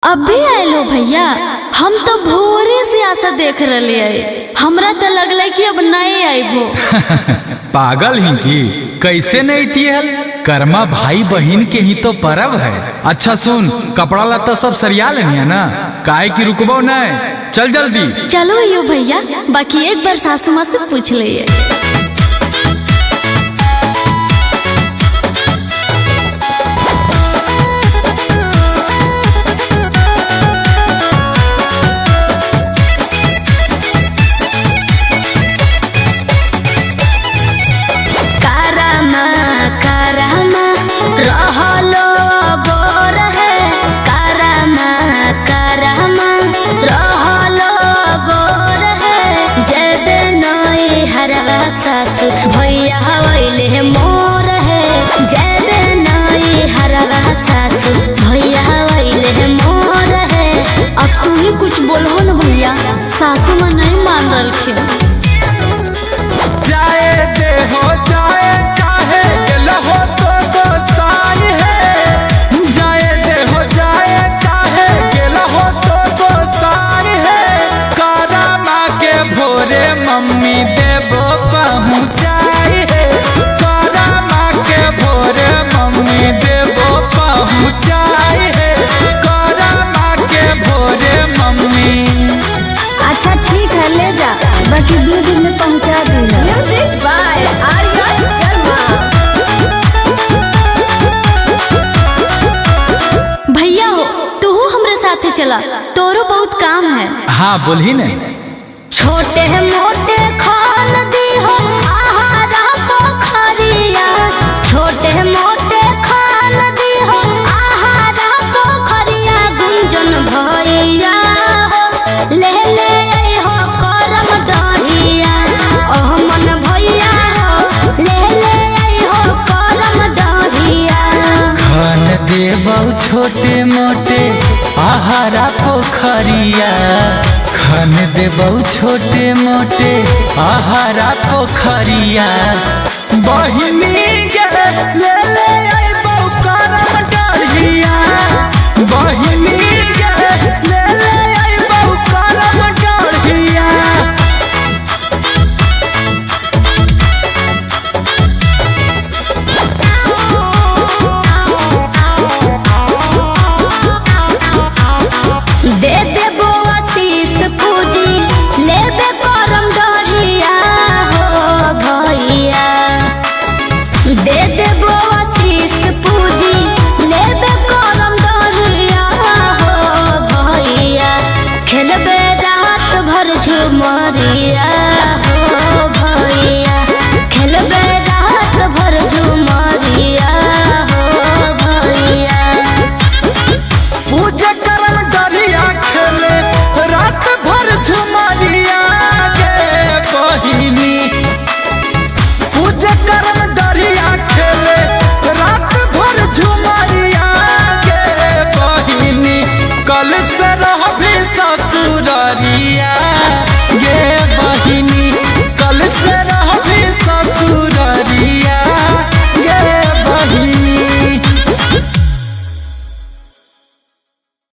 अभी आयलो भैया, हम तो भोरे से आशा देख रहे है। हमरा तो लगल कि अब नहीं आईबो। पागल ही की कैसे नहीं थी हल? कर्मा भाई बहन के ही तो परब है। अच्छा सुन, कपड़ा लत्ता सब सरिया लेनी है ना, काहे की रुकबो नहीं, चल जल्दी। चलो यो भैया, बाकी एक बार सासू माँ से पूछ लिए। सासु भैया वैले मोर है, जब नई हरवा सासु भैया वैले मोर है। अब तू ही कुछ बोलो न भैया, सासू माँ नहीं मान रखे। जाए दे हो जाए काहे लहो तो गोसाई है, जाए दे हो जाए काहे लहो तो गोसाई है। कारा माँ के भोरे मम्मी देवो पहुँचाई है, कारा माँ के भोरे मम्मी देवो पहुँचाई है, कारा माँ के भोरे मम्मी। अच्छा ठीक है, ले जा, बाकी 2 दिन में पहुंचा दूंगा। Music by Arya Sharma. भैया हो तू हमरे साथे चला, तोरो बहुत काम है। हाँ बोली नहीं। छोटे मोटे खान दी हो आहारा पोखरिया, छोटे मोटे खान दी हो आहारा पोखरिया। गुंजन भैया हो ले ले हो करम डरिया, ओह मन भैया हो ले ले हो करम डरिया। खान देबौ छोटे मोटे आहारा पोखरिया, खान देबौ छोटे मोटे आहारा पोखरिया। बहिनी गे ले ले आइबौ करम डरिया, बहिनी गे ले ले आइबौ करम डरिया। दे देबो आशीष पूजी लेबे करम डरिया हो भैया। दे देबो आशीष पूजी लेबे करम डरिया हो भैया। खेलबे रात भर झुमरिया।